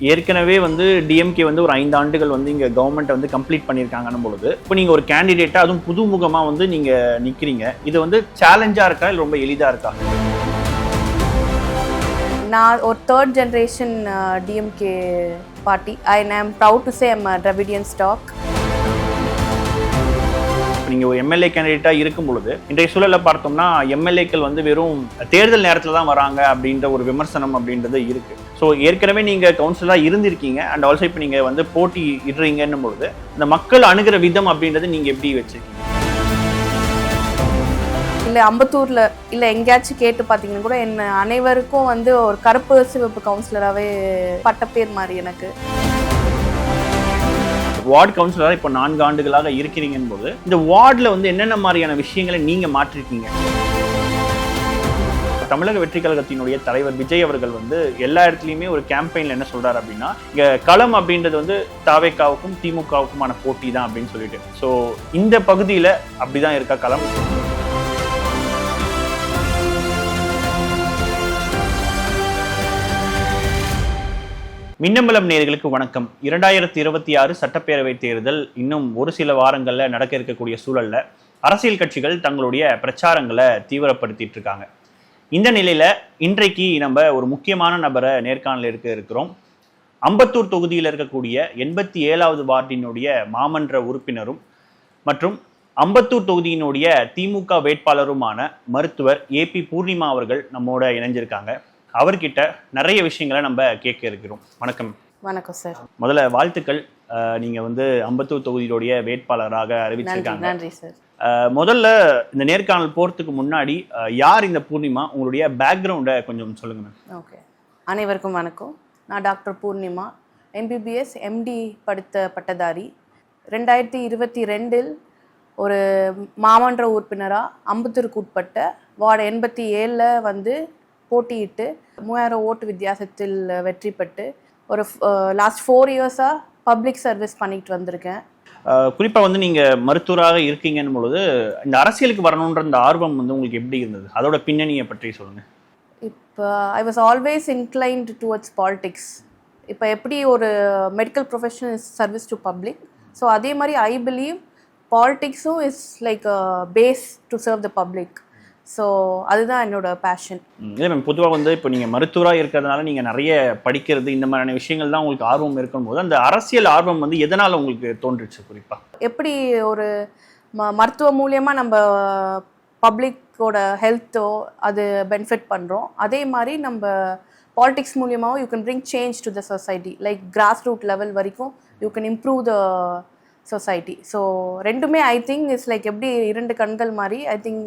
ஏற்கனவே வந்து டிஎம்கே வந்து ஒரு 5 ஆண்டுகள் வந்து இங்கே கவர்மெண்ட் வந்து கம்ப்ளீட் பண்ணியிருக்காங்கன்னு பொழுது இப்போ நீங்கள் ஒரு கேண்டிடேட்டாக அதுவும் புதுமுகமாக வந்து நீங்கள் நிற்கிறீங்க. இது வந்து சேலஞ்சாக இருக்கா இல்லை ரொம்ப எளிதாக இருக்கா? நான் ஒரு third generation DMK party. I am proud to say I'm Dravidian stock. நீங்கள் ஒரு எம்எல்ஏ கேண்டிடேட்டாக இருக்கும் பொழுது இன்றைய சூழலில் பார்த்தோம்னா எம்எல்ஏக்கள் வந்து வெறும் தேர்தல் நேரத்தில் தான் வராங்க அப்படின்ற ஒரு விமர்சனம் அப்படின்றது இருக்குது. ஸோ ஏற்கனவே நீங்கள் கவுன்சிலராக இருந்திருக்கீங்க அண்ட் ஆல்சோ இப்போ நீங்கள் வந்து போட்டி இடுறீங்கன்னும் பொழுது இந்த மக்கள் அணுகிற விதம் அப்படின்றது நீங்கள் எப்படி வச்சுருக்கீங்க? இல்லை அம்பத்தூரில் இல்லை எங்கேயாச்சும் கேட்டு பார்த்தீங்கன்னா கூட என்ன அனைவருக்கும் வந்து ஒரு கருப்பு சிவப்பு கவுன்சிலராகவே பட்டப்பேர் மாதிரி எனக்கு. வார்டு கவுன்சிலராக இப்போ 4 ஆண்டுகளாக இருக்கிறீங்கன்னு போது இந்த வார்டில் வந்து என்னென்ன மாதிரியான விஷயங்களை நீங்கள் மாற்றிருக்கீங்க? தமிழக வெற்றி கழகத்தினுடைய தலைவர் விஜய் அவர்கள் வந்து எல்லா இடத்துலையுமே ஒரு கேம்பெயினில் என்ன சொல்கிறார் அப்படின்னா, இங்கே களம் அப்படின்றது வந்து தாவேக்காவுக்கும் திமுகவுக்குமான போட்டி தான் அப்படின்னு சொல்லிட்டு. ஸோ இந்த பகுதியில் அப்படி தான் இருக்கா களம்? மின்னம்பலம் நேயர்களுக்கு வணக்கம். 2026 சட்டப்பேரவை தேர்தல் இன்னும் ஒரு சில வாரங்களில் நடக்க இருக்கக்கூடிய சூழல்ல அரசியல் கட்சிகள் தங்களுடைய பிரச்சாரங்களை தீவிரப்படுத்திட்டு இருக்காங்க. இந்த நிலையில இன்றைக்கு நம்ம ஒரு முக்கியமான நபரை நேர்காணல் இருக்கிறோம். அம்பத்தூர் தொகுதியில் இருக்கக்கூடிய 87வது வார்டினுடைய மாமன்ற உறுப்பினரும் மற்றும் அம்பத்தூர் தொகுதியினுடைய திமுக வேட்பாளருமான மருத்துவர் ஏபி பூர்ணிமா அவர்கள் நம்மோட இணைஞ்சிருக்காங்க. அவர்கிட்ட நிறைய விஷயங்களை நம்ம கேட்க இருக்கிறோம். வணக்கம். வணக்கம் சார். முதல்ல வாழ்த்துக்கள். நீங்க வந்து அம்பத்தூர் தொகுதியினுடைய வேட்பாளராக அறிவிச்சிருக்காங்க. நன்றி சார். முதல்ல இந்த நேர்காணல் போறதுக்கு முன்னாடி யார் இந்த பூர்ணிமா, உங்களுடைய பேக்ரவுண்டை கொஞ்சம் சொல்லுங்க. ஓகே, அனைவருக்கும் வணக்கம். நான் டாக்டர் பூர்ணிமா, எம்பிபிஎஸ் எம்டி படித்த பட்டதாரி. 2022 ஒரு மாமன்ற உறுப்பினராக அம்பத்தூருக்கு உட்பட்ட வார்டு 87 வந்து போட்டியிட்டு 3000 ஓட்டு வித்தியாசத்தில் வெற்றி பெற்று ஒரு லாஸ்ட் 4 இயர்ஸாக பப்ளிக் சர்வீஸ் பண்ணிட்டு வந்திருக்கேன். குறிப்பாக வந்து நீங்கள் மருத்துவராக இருக்கீங்கன்னு பொழுது இந்த அரசியலுக்கு வரணுன்ற இந்த ஆர்வம் வந்து உங்களுக்கு எப்படி இருந்தது? அதோட பின்னணியை பற்றி சொல்லுங்கள். இப்போ I was always inclined towards politics. இப்போ எப்படி ஒரு medical professional is service to public, so அதே மாதிரி ஐ பிலீவ் பாலிடிக்ஸும் is like base to serve the public. So அதுதான் என்னோட பேஷன். இல்லை மேம், பொதுவாக வந்து இப்போ நீங்கள் மருத்துவராக இருக்கிறதுனால நீங்கள் நிறைய படிக்கிறது இந்த மாதிரியான விஷயங்கள் தான் உங்களுக்கு ஆர்வம் இருக்கும்போது அந்த அரசியல் ஆர்வம் வந்து எதனால் உங்களுக்கு தோன்றுச்சு? குறிப்பாக எப்படி ஒரு மருத்துவ மூலியமாக நம்ம பப்ளிக்கோட ஹெல்த்தோ அது பெனிஃபிட் பண்ணுறோம், அதே மாதிரி நம்ம பாலிடிக்ஸ் மூலியமாகவும் you can bring change to the society. Like grass root level வரைக்கும் you can improve the society. So ரெண்டுமே ஐ திங்க் இட்ஸ் லைக் எப்படி 2 கண்கள் மாதிரி. I think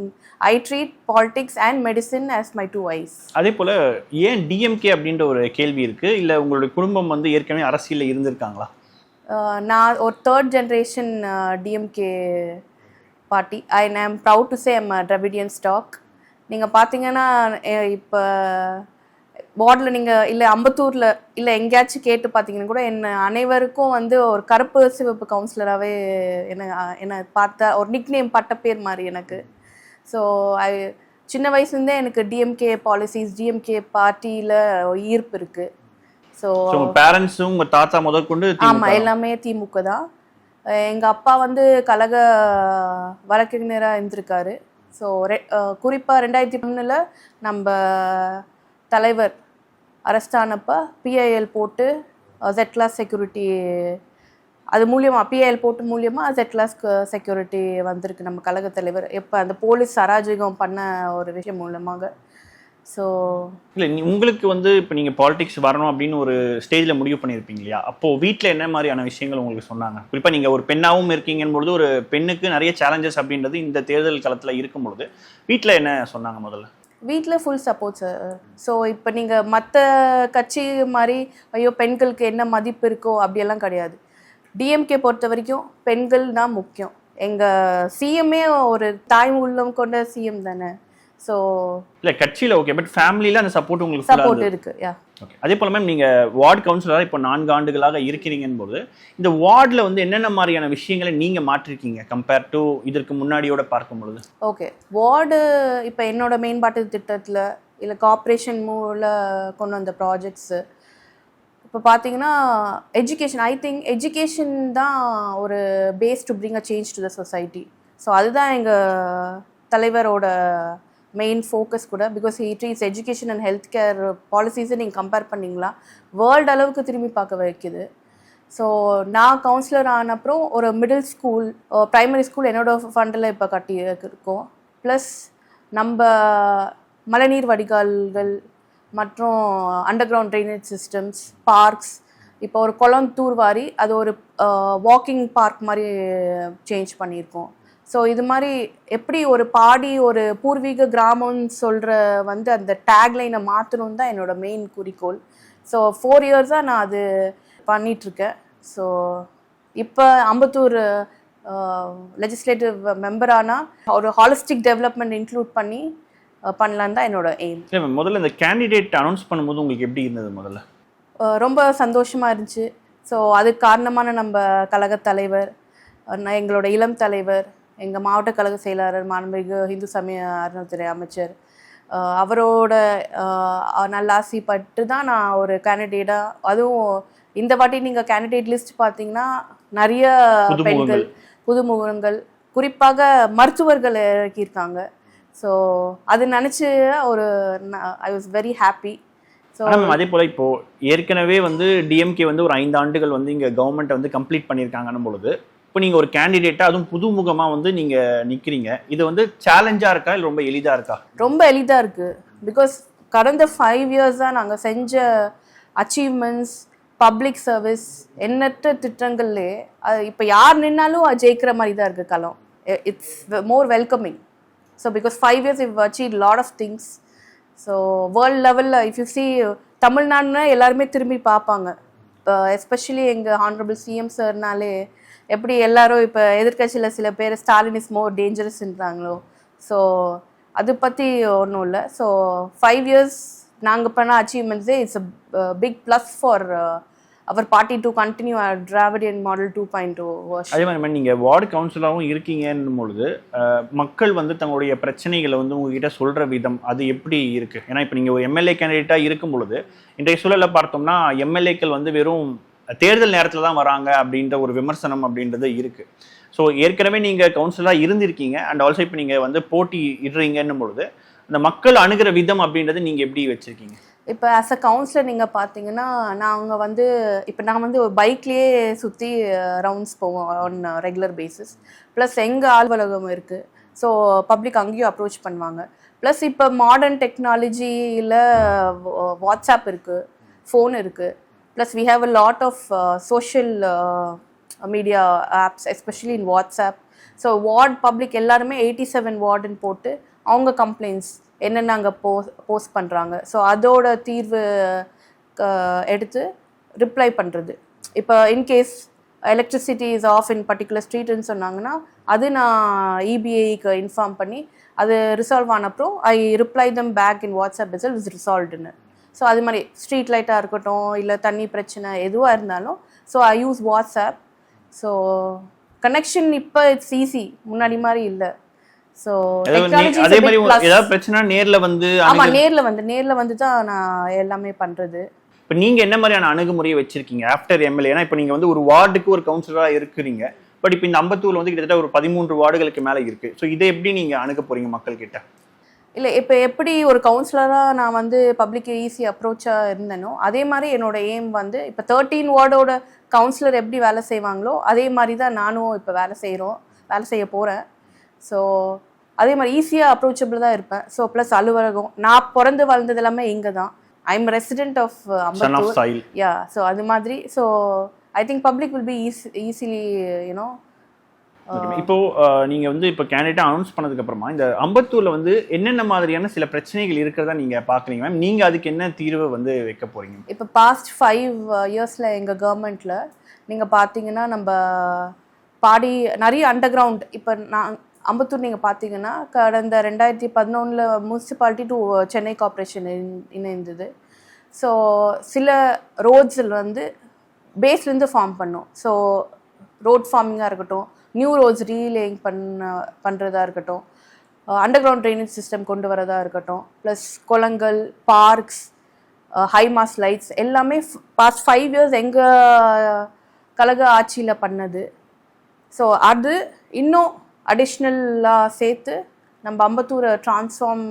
I treat politics and medicine as my 2 eyes. அதே போல் ஏன் DMK அப்படின்ற ஒரு கேள்வி இருக்குது, இல்லை உங்களுடைய குடும்பம் வந்து ஏற்கனவே அரசியலில் இருந்திருக்காங்களா? நான் ஒரு third generation DMK party. I am proud to say I'm Dravidian stock. நீங்கள் பார்த்தீங்கன்னா இப்போ வார்டில் நீங்கள் இல்லை அம்பத்தூரில் இல்லை எங்கேயாச்சும் கேட்டு பார்த்தீங்கன்னா கூட என்ன அனைவருக்கும் வந்து ஒரு கருப்பு சிவப்பு கவுன்சிலராகவே என்னை பார்த்தா ஒரு நிக்நேம் பட்டப்பேர் மாதிரி எனக்கு. ஸோ சின்ன வயசுலேருந்தே எனக்கு டிஎம்கே பாலிசிஸ் டிஎம்கே பார்ட்டியில் ஈர்ப்பு இருக்குது. ஸோ பேரண்ட்ஸும் உங்கள் தாத்தா முதற்கொண்டு? ஆமாம், எல்லாமே திமுக தான். எங்கள் அப்பா வந்து கழக வழக்கறிஞராக இருந்திருக்காரு. ஸோ குறிப்பாக 2003 நம்ம தலைவர் அரஸ்டானப்போ பிஐஎல் போட்டு Z-Class செக்யூரிட்டி, அது மூலியமாக பிஐஎல் போட்டு மூலியமாக Z-Class செக்யூரிட்டி வந்திருக்கு நம்ம கழக தலைவர். எப்போ அந்த போலீஸ் அராஜகம் பண்ண ஒரு விஷயம் மூலமாக. ஸோ இல்லை, உங்களுக்கு வந்து இப்போ நீங்கள் பாலிடிக்ஸ் வரணும் அப்படின்னு ஒரு ஸ்டேஜில் முடிவு பண்ணியிருப்பீங்க இல்லையா? அப்போது வீட்டில் என்ன மாதிரியான விஷயங்கள் உங்களுக்கு சொன்னாங்க? குறிப்பாக நீங்கள் ஒரு பெண்ணாகவும் இருக்கீங்கன்னு பொழுது ஒரு பெண்ணுக்கு நிறைய சேலஞ்சஸ் அப்படின்றது இந்த தேர்தல் காலத்தில் இருக்கும் பொழுது வீட்டில் என்ன சொன்னாங்க? முதல்ல வீட்டில் ஃபுல் சப்போர்ட் சார். ஸோ இப்போ நீங்கள் மற்ற கட்சி மாதிரி ஐயோ பெண்களுக்கு என்ன மதிப்பு இருக்கோ அப்படியெல்லாம் கிடையாது. டிஎம்கே பொறுத்த வரைக்கும் பெண்கள் தான் முக்கியம். எங்கள் சிஎம்ஏ ஒரு தாய் உள்ளம் கொண்ட சிஎம் தானே. ஸோ இல்லை கட்சியில் ஓகே, பட் ஃபேமிலியில் அந்த சப்போர்ட் உங்களுக்கு சப்போர்ட் இருக்குது. Yeah okay. அதே போல் மேம், நீங்கள் வார்டு கவுன்சிலராக இப்போ 4 ஆண்டுகளாக இருக்கிறீங்கன்னு போது இந்த வார்டில் வந்து என்னென்ன மாதிரியான விஷயங்களை நீங்கள் மாற்றிருக்கீங்க கம்பேர் டு இதற்கு முன்னாடியோட பார்க்கும் பொழுது? ஓகே, வார்டு இப்போ என்னோட மேம்பாட்டு திட்டத்தில் இல்லை கார்ப்பரேஷன் மூலம் கொண்டு வந்த ப்ராஜெக்ட்ஸு இப்போ பார்த்தீங்கன்னா எஜுகேஷன், ஐ திங்க் எஜுகேஷன் தான் ஒரு base to bring a change to the society. So அதுதான் எங்கள் தலைவரோட மெயின் ஃபோக்கஸ் கூட. Because he treats education and health care பாலிசிஸை நீங்கள் கம்பேர் பண்ணிங்களா வேர்ல்டு அளவுக்கு திரும்பி பார்க்க வைக்குது. ஸோ நான் கவுன்சிலர் ஆன அப்புறம் ஒரு மிடில் ஸ்கூல், ப்ரைமரி ஸ்கூல் என்னோட ஃபண்டில் இப்போ கட்டி இருக்கோம். ப்ளஸ் நம்ம மழைநீர் வடிகால்கள் மற்றும் under ground drainage systems, parks, இப்போ ஒரு குளம் தூர்வாரி அது ஒரு வாக்கிங் பார்க் மாதிரி சேஞ்ச் பண்ணியிருக்கோம். ஸோ இது மாதிரி எப்படி ஒரு பாடி ஒரு பூர்வீக கிராமம்னு சொல்கிற வந்து அந்த டேக்லைனை மாற்றணும் தான் என்னோட மெயின் குறிக்கோள். ஸோ 4 இயர்ஸாக நான் அது பண்ணிகிட்ருக்கேன். ஸோ இப்போ அம்பத்தூர் லெஜிஸ்லேட்டிவ் மெம்பரானா ஒரு ஹாலிஸ்டிக் டெவலப்மெண்ட் இன்க்ளூட் பண்ணி பண்ணலான்னு தான் என்னோட எய்ம். முதல்ல இந்த கேண்டிடேட் அனௌன்ஸ் பண்ணும்போது உங்களுக்கு எப்படி இருந்தது? முதல்ல ரொம்ப சந்தோஷமாக இருந்துச்சு. ஸோ அதுக்கு காரணமான நம்ம கழகத் தலைவர், எங்களோட இளம் தலைவர், எங்கள் மாவட்ட கழக செயலாளர் மாண்புமிகு இந்து சமய அறநிலையத்துறை அமைச்சர், அவரோட நல்லாசி பட்டு தான் நான் ஒரு கேண்டிடேட்டாக, அதுவும் இந்த வாட்டி நீங்கள் கேண்டிடேட் லிஸ்ட் பார்த்தீங்கன்னா நிறைய பெண்கள், புதுமுகங்கள், குறிப்பாக மருத்துவர்கள் இறக்கியிருக்காங்க. ஸோ அது நினச்சி ஒரு I was very happy. So அதே போல் இப்போது ஏற்கனவே வந்து டிஎம்கே வந்து ஒரு 5 ஆண்டுகள் வந்து இங்கே கவர்மெண்ட்டை வந்து கம்ப்ளீட் பண்ணியிருக்காங்கன்னும் பொழுது இப்போ நீங்கள் ஒரு கேண்டிடேட்டாக அதுவும் புதுமுகமாக வந்து நீங்கள் நிற்கிறீங்க. இது வந்து சேலஞ்சாக இருக்கா இல்லை ரொம்ப எளிதாக இருக்கா? ரொம்ப எளிதாக இருக்குது. பிகாஸ் கடந்த 5 இயர்ஸாக நாங்கள் செஞ்ச அச்சீவ்மெண்ட்ஸ், பப்ளிக் சர்வீஸ், எண்ணற்ற திட்டங்கள்லே இப்போ யார் நின்னாலும் ஜெயிக்கிற மாதிரி தான் இருக்குது களம். It's more welcoming. So because 5 years we've achieved lot of things. So world லெவலில் இஃப் யூ சி தமிழ்நாடுனா எல்லாருமே திரும்பி பார்ப்பாங்க. இப்போ எஸ்பெஷலி எங்கள் ஹானரபிள் சிஎம் சார்னாலே எப்படி எல்லாரும் இப்போ எதிர்கட்சியில் சில பேர் ஸ்டாலின் இஸ் மோர் டேஞ்சரஸ்ன்றாங்களோ, ஸோ அது பற்றி ஒன்றும் இல்லை. ஸோ 5 இயர்ஸ் நாங்கள் பண்ண அச்சீவ்மெண்ட்ஸே it's a big plus for our party to continue Dravidian model 2.0 வருஷன். அதே மாதிரி நீங்கள் வார்டு கவுன்சிலராகவும் இருக்கீங்கன்னும் பொழுது மக்கள் வந்து தங்களுடைய பிரச்சனைகளை வந்து உங்ககிட்ட சொல்கிற விதம் அது எப்படி இருக்குது? ஏன்னா இப்போ நீங்கள் ஒரு எம்எல்ஏ கேண்டிடேட்டாக இருக்கும் பொழுது இன்றைய சூழலில் பார்த்தோம்னா எம்எல்ஏக்கள் வந்து வெறும் தேர்தல் நேரத்தில் தான் வராங்க அப்படின்ற ஒரு விமர்சனம் அப்படின்றது இருக்குது. ஸோ ஏற்கனவே நீங்கள் கவுன்சிலராக இருந்திருக்கீங்க அண்ட் ஆல்சோ இப்போ நீங்கள் வந்து போட்டி இடுறீங்கன்னும் பொழுது அந்த மக்கள் அணுகிற விதம் அப்படின்றது நீங்கள் எப்படி வச்சுருக்கீங்க? இப்போ ஆஸ் அ கவுன்சிலர் நீங்கள் பார்த்தீங்கன்னா நாங்கள் வந்து இப்போ நான் வந்து ஒரு பைக்லேயே சுற்றி ரவுண்ட்ஸ் போவோம் ஆன் ரெகுலர் பேசிஸ். ப்ளஸ் எங்கள் அலுவலகம் இருக்குது. ஸோ பப்ளிக் அங்கேயும் அப்ரோச் பண்ணுவாங்க. ப்ளஸ் இப்போ மாடர்ன் டெக்னாலஜியில் வாட்ஸ்அப் இருக்குது, ஃபோன் இருக்குது. Plus we have a lot of social media apps especially in WhatsApp. So ward public எல்லாருமே 87 வார்டுன்னு போட்டு அவங்க கம்ப்ளைண்ட்ஸ் என்னென்ன அங்கே போஸ்ட் பண்ணுறாங்க. ஸோ அதோட தீர்வு எடுத்து ரிப்ளை பண்ணுறது. இப்போ in case electricity is off in particular ஸ்ட்ரீட்னு சொன்னாங்கன்னா அது நான் இபிஐக்கு இன்ஃபார்ம் பண்ணி அது ரிசால்வ் ஆன அப்புறம் I reply them back in WhatsApp result is ரிசால்வ்டுன்னு. ஸோ அது மாதிரி ஸ்ட்ரீட் லைட்டாக இருக்கட்டும் இல்லை தண்ணி பிரச்சனை எதுவாக இருந்தாலும் so I use WhatsApp. So connection இப்போ இட்ஸ் ஈஸி, முன்னாடி மாதிரி இல்லை. ஸோ அதே மாதிரி ஏதாவது பிரச்சனை நேர்ல வந்து ஆமாம் நேரில் வந்து தான் நான் எல்லாமே பண்ணுறது. இப்போ நீங்கள் என்ன மாதிரியான அணுகுமுறையை வச்சிருக்கீங்க ஆஃப்டர் எம்எல்ஏ? ஏன்னா இப்போ நீங்கள் வந்து ஒரு வார்டுக்கு ஒரு கவுன்சிலராக இருக்கிறீங்க. பட் இப்போ இந்த அம்பத்தூர்ல வந்து கிட்டத்தட்ட ஒரு 13 வார்டுகளுக்கு மேலே இருக்குது. ஸோ இதை எப்படி நீங்கள் அணுக போகிறீங்க மக்கள்கிட்ட? இல்லை இப்போ எப்படி ஒரு கவுன்சிலராக நான் வந்து பப்ளிக் ஈஸி அப்ரோச்சாக இருந்தேனோ அதே மாதிரி என்னோட எய்ம் வந்து இப்போ 13 வார்டோட கவுன்சிலர் எப்படி வேலை செய்வாங்களோ அதே மாதிரி தான் நானும் இப்போ வேலை செய்ய போகிறேன். ஸோ அதே மாதிரி ஈஸியாக அப்ரோச்சபிள் தான் இருப்பேன். ஸோ ப்ளஸ் அலுவலகம், நான் பிறந்து வளர்ந்தது எல்லாமே இங்கே தான். I am resident of Ambattur. Yeah, so அது மாதிரி. So I think public will be easily you know. இப்போ நீங்க வந்து இப்போ கேண்டிடேட் அனௌன்ஸ் பண்ணதுக்கு அப்புறமா இந்த அம்பத்தூர்ல வந்து என்னென்ன மாதிரியான சில பிரச்சனைகள் இருக்கிறதா நீங்க பாக்குறீங்க மேம்? நீங்க அதுக்கு என்ன தீர்வு வந்து வைக்க போறீங்க? இப்போ பாஸ்ட் 5 இயர்ஸ்ல எங்க கவர்மெண்ட்ல நீங்க பாத்தீங்கன்னா நம்ம பாடி நிறைய அண்டர் கிரவுண்ட், இப்போ நான் அம்பத்தூர் நீங்கள் பார்த்தீங்கன்னா கடந்த 2011 முனிசிபாலிட்டி டு சென்னை கார்பரேஷன் இணைந்தது. ஸோ சில ரோட்ஸில் வந்து பேஸ்லேருந்து ஃபார்ம் பண்ணோம். ஸோ ரோட் ஃபார்மிங்காக இருக்கட்டும், நியூ ரோட்ஸ் ரீலேயிங் பண்ணுறதா இருக்கட்டும், அண்டர் கிரவுண்ட் ட்ரைனேஜ் சிஸ்டம் கொண்டு வரதா இருக்கட்டும், ப்ளஸ் குளங்கள், பார்க்ஸ், ஹை மாஸ் லைட்ஸ் எல்லாமே பாஸ்ட் 5 இயர்ஸ் எங்கள் கழக ஆட்சியில் பண்ணது. ஸோ அது இன்னும் அடிஷ்னலாக சேர்த்து நம்ம அம்பத்தூரை ட்ரான்ஸ்ஃபார்ம்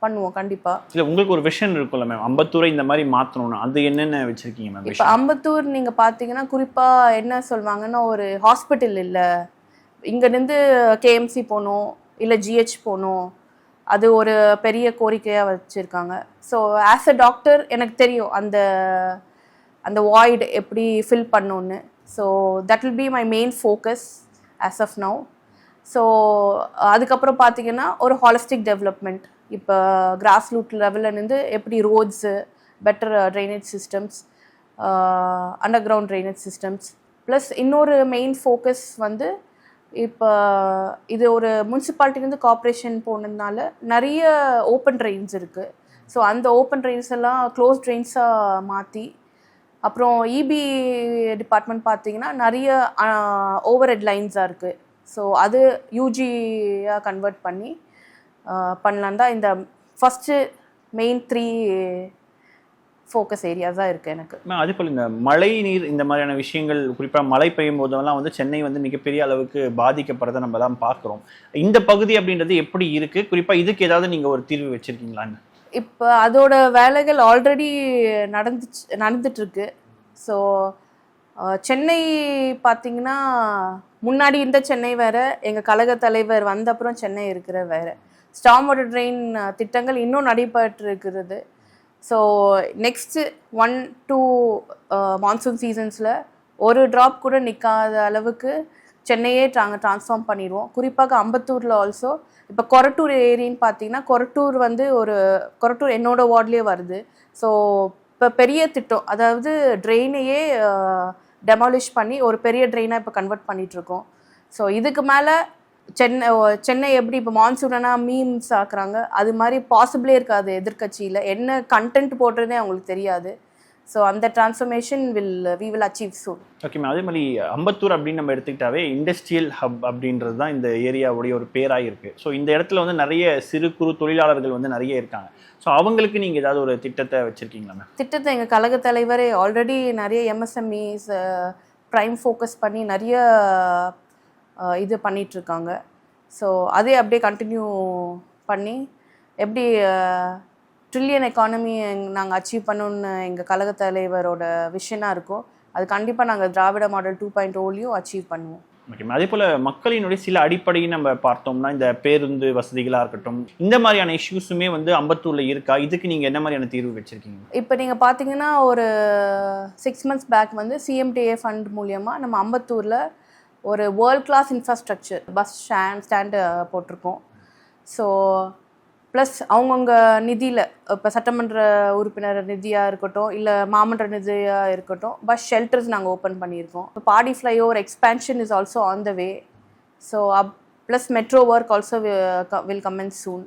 பண்ணுவோம் கண்டிப்பாக. இல்லை உங்களுக்கு ஒரு விஷன் இருக்கும்ல மேம், அம்பத்தூரை இந்த மாதிரி மாற்றணும்னு, அது என்னென்ன வச்சுருக்கீங்க மேம்? இப்போ அம்பத்தூர் நீங்கள் பார்த்தீங்கன்னா குறிப்பாக என்ன சொல்லுவாங்கன்னா, ஒரு ஹாஸ்பிட்டல் இல்லை, இங்கேருந்து கேஎம்சி போகணும் இல்லை ஜிஹெச் போகணும், அது ஒரு பெரிய கோரிக்கையாக வச்சுருக்காங்க. ஸோ ஆஸ் அ டாக்டர் எனக்கு தெரியும் அந்த அந்த வாய்டு எப்படி ஃபில் பண்ணணுன்னு. So that will be my main focus as of now. So அதுக்கப்புறம் பார்த்தீங்கன்னா ஒரு ஹாலிஸ்டிக் டெவலப்மெண்ட், இப்போ கிராஸ் ரூட் லெவல்லேருந்து எப்படி roads, better drainage systems, under ground drainage systems, plus இன்னொரு மெயின் ஃபோக்கஸ் வந்து இப்போ இது ஒரு முனிசிபாலிட்டிலேருந்து கார்ப்பரேஷன் போனதுனால நிறைய ஓப்பன் ட்ரெயின்ஸ் இருக்குது. ஸோ அந்த ஓப்பன் ட்ரெயின்ஸ் எல்லாம் க்ளோஸ் ட்ரெயின்ஸாக மாற்றி, அப்புறம் இபி டிபார்ட்மெண்ட் பார்த்தீங்கன்னா நிறைய ஓவர் ஹெட் லைன்ஸாக இருக்குது. ஸோ அது யூஜியாக கன்வெர்ட் பண்ணி பண்ணலான் தான் இந்த ஃபஸ்ட்டு மெயின் 3 ஃபோக்கஸ் ஏரியாஸாக இருக்குது எனக்கு. அதே போல் இந்த மழை நீர் இந்த மாதிரியான விஷயங்கள், குறிப்பாக மழை பெய்யும் போதெல்லாம் வந்து சென்னை வந்து மிகப்பெரிய அளவுக்கு பாதிக்கப்படுறதை நம்ம எல்லாம் பார்க்குறோம். இந்த பகுதி அப்படின்றது எப்படி இருக்குது? குறிப்பாக இதுக்கு ஏதாவது நீங்கள் ஒரு தீர்வு வச்சுருக்கீங்களான்னு? இப்போ அதோட வேலைகள் ஆல்ரெடி நடந்துட்டுருக்கு. ஸோ சென்னை பார்த்திங்கன்னா முன்னாடி இந்த சென்னை வேறு, எங்கள் கழக தலைவர் வந்த அப்புறம் சென்னை இருக்கிற வேறு. ஸ்டார்ம் வாட்டர் ட்ரெயின் திட்டங்கள் இன்னும் நடைபெற்று இருக்கிறது. ஸோ நெக்ஸ்ட்டு 1-2 மான்சூன் சீசன்ஸில் ஒரு ட்ராப் கூட நிற்காத அளவுக்கு சென்னையே நாங்கள் ட்ரான்ஸ்ஃபார்ம் பண்ணிடுவோம். குறிப்பாக அம்பத்தூரில் ஆல்சோ இப்போ கொரட்டூர் ஏரின்னு பார்த்தீங்கன்னா, கொரட்டூர் வந்து கொரட்டூர் என்னோடய வார்ட்லேயே வருது. ஸோ இப்போ பெரிய திட்டம், அதாவது ட்ரெயினையே டெமாலிஷ் பண்ணி ஒரு பெரிய ட்ரெயினாக இப்போ கன்வெர்ட் பண்ணிகிட்ருக்கோம். ஸோ இதுக்கு மேலே சென்னை எப்படி இப்போ மான்சூனா மீம்ஸ் ஆக்குறாங்க, அது மாதிரி பாசிபிளே இருக்காது. எதிர்கட்சியில் என்ன கண்டென்ட் போடுறதே அவங்களுக்கு தெரியாது. ஸோ அந்த transformation we will achieve soon. Okay ma'am. அதே மாதிரி அம்பத்தூர் அப்படின்னு நம்ம எடுத்துக்கிட்டாவே இண்டஸ்ட்ரியல் ஹப் அப்படின்றது தான் இந்த ஏரியாவுடைய ஒரு பேராக இருக்குது. ஸோ இந்த இடத்துல வந்து நிறைய சிறு குறு தொழிலாளர்கள் வந்து நிறைய இருக்காங்க. ஸோ அவங்களுக்கு நீங்கள் ஏதாவது ஒரு திட்டத்தை வச்சுருக்கீங்களா மேம்? திட்டத்தை எங்கள் கழக தலைவரே ஆல்ரெடி நிறைய எம்எஸ்எம்இஸ் ப்ரைம் ஃபோக்கஸ் பண்ணி நிறைய இது பண்ணிகிட்ருக்காங்க. ஸோ அதே அப்படியே கண்டினியூ பண்ணி எப்படி ட்ரில்லியன் எக்கானமி நாங்கள் அச்சீவ் பண்ணணுன்னு எங்கள் கழக தலைவரோட விஷனாக இருக்கோ, அது கண்டிப்பாக நாங்கள் திராவிட மாடல் 2.0லையும் அச்சீவ் பண்ணுவோம். ஓகே. அதே போல் மக்களினுடைய சில அடிப்படையை நம்ம பார்த்தோம்னா, இந்த பேருந்து வசதிகளாக இருக்கட்டும், இந்த மாதிரியான இஷ்யூஸுமே வந்து அம்பத்தூரில் இருக்கா? இதுக்கு நீங்கள் என்ன மாதிரியான தீர்வு வச்சுருக்கீங்க? இப்போ நீங்கள் பார்த்தீங்கன்னா ஒரு 6 months பேக் வந்து சிஎம்டிஏ ஃபண்ட் மூலியமாக நம்ம அம்பத்தூரில் ஒரு world class infrastructure bus stand போட்டிருக்கோம். ஸோ ப்ளஸ் அவங்கவுங்க நிதியில், இப்போ சட்டமன்ற உறுப்பினர் நிதியாக இருக்கட்டும், இல்லை மாமன்ற நிதியாக இருக்கட்டும், பஸ் ஷெல்டர்ஸ் நாங்கள் ஓப்பன் பண்ணியிருக்கோம். இப்போ Padi flyover expansion is also on the way. So plus metro work also will commence soon.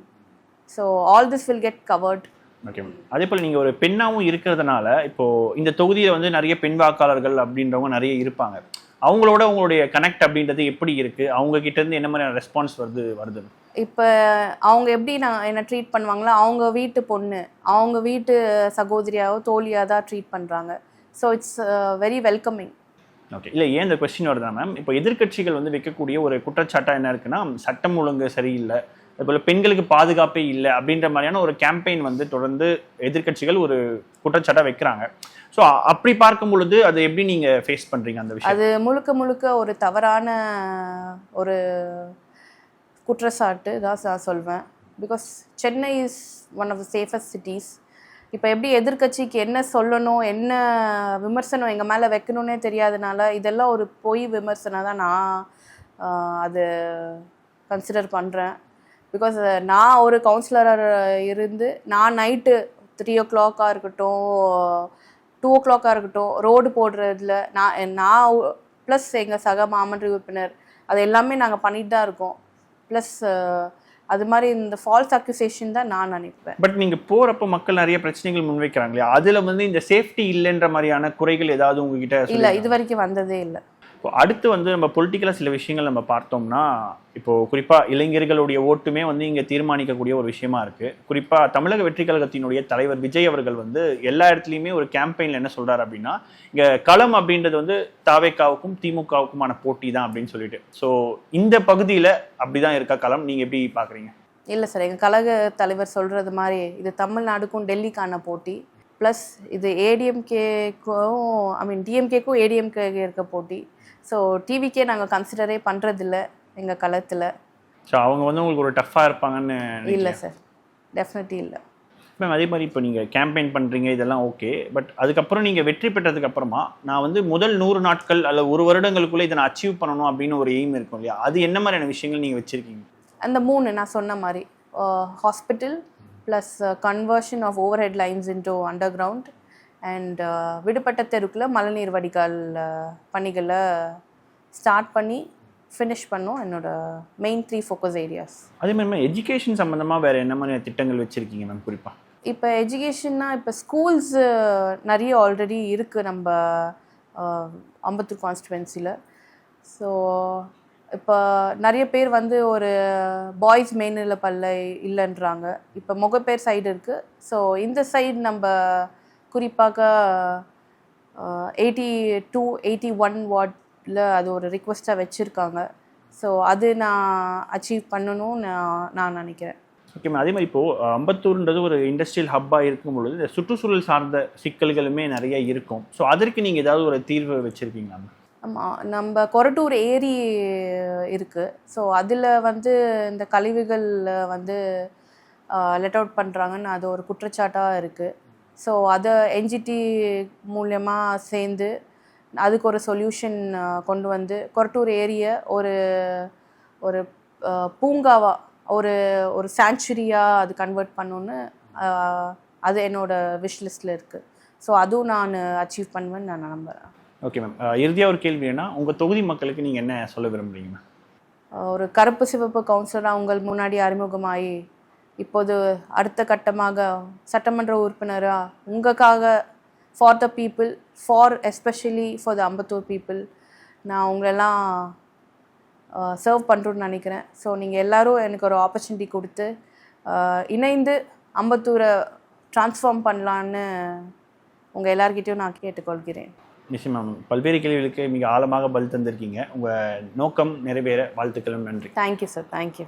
So all this will get covered. Okay. அதே போல் நீங்கள் ஒரு பெண்ணாகவும் இருக்கிறதுனால, இப்போது இந்த தொகுதியில் வந்து நிறைய பெண் வாக்காளர்கள் அப்படின்றவங்க நிறைய இருப்பாங்க. அவங்களோட உங்களுடைய கனெக்ட் அப்படின்றது எப்படி இருக்குது? அவங்கக்கிட்டேருந்து என்ன மாதிரியான ரெஸ்பான்ஸ் வருது? இப்போ அவங்க எப்படி என்னை ட்ரீட் பண்ணுவாங்களோ, அவங்க வீட்டு பொண்ணு, அவங்க வீட்டு சகோதரியாவோ தோழியாக தான் ட்ரீட் பண்ணுறாங்க. So it's very welcoming. Okay. இல்லை, ஏன் இந்த கொஸ்டின் வருதா மேம், இப்போ எதிர்கட்சிகள் வந்து வைக்கக்கூடிய ஒரு குற்றச்சாட்டாக என்ன இருக்குன்னா, சட்டம் ஒழுங்கு சரியில்லை, அதுபோல் பெண்களுக்கு பாதுகாப்பே இல்லை அப்படின்ற மாதிரியான ஒரு கேம்பெயின் வந்து தொடர்ந்து எதிர்கட்சிகள் ஒரு குற்றச்சாட்டாக வைக்கிறாங்க. ஸோ அப்படி பார்க்கும் பொழுது அதை எப்படி நீங்கள் ஃபேஸ் பண்ணுறீங்க அந்த விஷயம்? அது முழுக்க ஒரு தவறான ஒரு குற்றச்சாட்டு தான் நான் சொல்வேன். Because Chennai is one of the safest cities. இப்போ எப்படி எதிர்கட்சிக்கு என்ன சொல்லணும், என்ன விமர்சனம் எங்கள் மேலே வைக்கணுன்னே தெரியாதனால இதெல்லாம் ஒரு பொய் விமர்சனம் தான் நான் அது கன்சிடர் பண்ணுறேன். பிகாஸ் நான் ஒரு கவுன்சிலராக இருந்து நான் நைட்டு 3 o'clock இருக்கட்டும், 2 o'clock இருக்கட்டும், ரோடு போடுறதுல நான் ப்ளஸ் எங்கள் சக மாமன்ற உறுப்பினர் அது எல்லாமே நாங்கள் பண்ணிட்டு தான் இருக்கோம். ப்ளஸ் அது மாதிரி இந்த ஃபால்ஸ் அக்யூசேஷன் தான் நான் நினைப்பேன். பட் நீங்கள் போகிறப்போ மக்கள் நிறைய பிரச்சனைகள் முன்வைக்கிறாங்களே, அதில் வந்து இந்த சேஃப்டி இல்லைன்ற மாதிரியான குறைகள் ஏதாவது உங்ககிட்ட? இல்லை, இது வரைக்கும் வந்ததே இல்லை. இப்போ அடுத்து வந்து நம்ம பொலிட்டிக்கலாக சில விஷயங்கள் நம்ம பார்த்தோம்னா, இப்போ குறிப்பா இளைஞர்களுடைய ஓட்டுமே வந்து இங்க தீர்மானிக்கக்கூடிய ஒரு விஷயமா இருக்கு. குறிப்பா தமிழக வெற்றி கழகத்தினுடைய தலைவர் விஜய் அவர்கள் வந்து எல்லா இடத்துலயுமே ஒரு கேம்பெயின்ல என்ன சொல்றாரு அப்படின்னா, இங்க களம் அப்படின்றது வந்து தாவேகாவுக்கும் திமுகவுக்குமான போட்டி தான் அப்படின்னு சொல்லிட்டு. ஸோ இந்த பகுதியில அப்படிதான் இருக்கா களம்? நீங்க எப்படி பாக்குறீங்க? இல்லை சார், எங்கள் கழக தலைவர் சொல்கிறது மாதிரி இது தமிழ்நாடுக்கும் டெல்லிக்கான போட்டி. ப்ளஸ் இது ஏடிஎம்கேக்கும் டிஎம்கேக்கும் ஏடிஎம்கே இருக்க போட்டி. ஸோ டிவிக்கே நாங்கள் கன்சிடரே பண்ணுறதில்ல எங்கள் களத்தில். ஸோ அவங்க வந்து உங்களுக்கு ஒரு டஃப்பாக இருப்பாங்கன்னு இல்லை சார், டெஃபினெட்லி இல்லை. மேம் அதே மாதிரி இப்போ நீங்கள் கேம்பெயின் பண்ணுறீங்க இதெல்லாம் ஓகே. பட் அதுக்கப்புறம் நீங்கள் வெற்றி பெற்றதுக்கு அப்புறமா நான் வந்து முதல் 100 நாட்கள் அல்ல 1 வருடங்களுக்குள்ளே இதை நான் அச்சீவ் பண்ணணும் அப்படின்னு ஒரு எய்ம் இருக்கும் இல்லையா? அது என்ன மாதிரியான விஷயங்கள் நீங்கள் வச்சுருக்கீங்க? அந்த 3 நான் சொன்ன மாதிரி hospital plus conversion of over head lines into under ground and விடுபட்ட தெருக்கில் மழைநீர் வடிகால் பணிகளை ஸ்டார்ட் பண்ணி ஃபினிஷ் பண்ணோம். என்னோட மெயின் 3 ஃபோக்கஸ் ஏரியாஸ். அதே மாதிரி எஜுகேஷன் சம்மந்தமாக வேறு என்ன மாதிரி திட்டங்கள் வச்சுருக்கீங்க மேம்? குறிப்பாக இப்போ எஜுகேஷன்னா இப்போ ஸ்கூல்ஸ் நிறைய ஆல்ரெடி இருக்குது நம்ம அம்பத்தூர் கான்ஸ்டுவன்சியில். ஸோ இப்போ நிறைய பேர் வந்து ஒரு பாய்ஸ் மேல்நிலை பள்ளி இல்லைன்றாங்க. இப்போ முகப்பேர் சைடு இருக்குது. ஸோ இந்த சைடு நம்ம குறிப்பாக 82, 81 வார்டில் அது ஒரு ரிக்வெஸ்ட்டாக வச்சுருக்காங்க. ஸோ அது நான் அச்சீவ் பண்ணணும்னு நான் நினைக்கிறேன். Okay ma'am. அதே மாதிரி இப்போது அம்பத்தூர்ன்றது ஒரு இண்டஸ்ட்ரியல் ஹப்பாக இருக்கும் பொழுது இந்த சுற்றுச்சூழல் சார்ந்த சிக்கல்களுமே நிறைய இருக்கும். ஸோ அதற்கு நீங்கள் ஏதாவது ஒரு தீர்வு வச்சுருக்கீங்களா மேம்? ஆமாம், நம்ம கொரட்டூர் ஏரி இருக்குது. ஸோ அதில் வந்து இந்த கழிவுகள் வந்து லெட் அவுட் பண்ணுறாங்கன்னு அது ஒரு குற்றச்சாட்டாக இருக்குது. ஸோ அதை என்ஜிடி மூலமாக சேர்ந்து அதுக்கு ஒரு சொல்யூஷன் கொண்டு வந்து கொரட்டூர் ஏரியை ஒரு ஒரு பூங்காவாக ஒரு ஒரு சாங்சுரியாக அது கன்வெர்ட் பண்ணணுன்னு அது என்னோடய விஷ் லிஸ்ட்டில் இருக்குது. ஸோ அதுவும் நான் அச்சீவ் பண்ணுவேன்னு நான் நம்புகிறேன். Okay ma'am. இறுதியாக ஒரு கேள்வி என்ன, உங்கள் தொகுதி மக்களுக்கு நீங்கள் என்ன சொல்ல விரும்புகிறீங்க மேம்? ஒரு கருப்பு சிவப்பு கவுன்சிலராக உங்கள் முன்னாடி அறிமுகமாகி இப்போது அடுத்த கட்டமாக சட்டமன்ற உறுப்பினராக உங்களுக்காக for the people, for especially for the Ambattur people நான் உங்களெல்லாம் சர்வ் பண்ணுறோன்னு நினைக்கிறேன். ஸோ நீங்கள் எல்லோரும் எனக்கு ஒரு ஆப்பர்ச்சுனிட்டி கொடுத்து இணைந்து அம்பத்தூரை ட்ரான்ஸ்ஃபார்ம் பண்ணலான்னு உங்கள் எல்லார்கிட்டையும் நான் கேட்டுக்கொள்கிறேன். நிச்சயமாக பல்வேறு கேள்விகளுக்கு மிக ஆழமாக பதில் தந்திருக்கீங்க. உங்கள் நோக்கம் நிறைவேற வாழ்த்துக்களும். நன்றி. Thank you sir, thank you.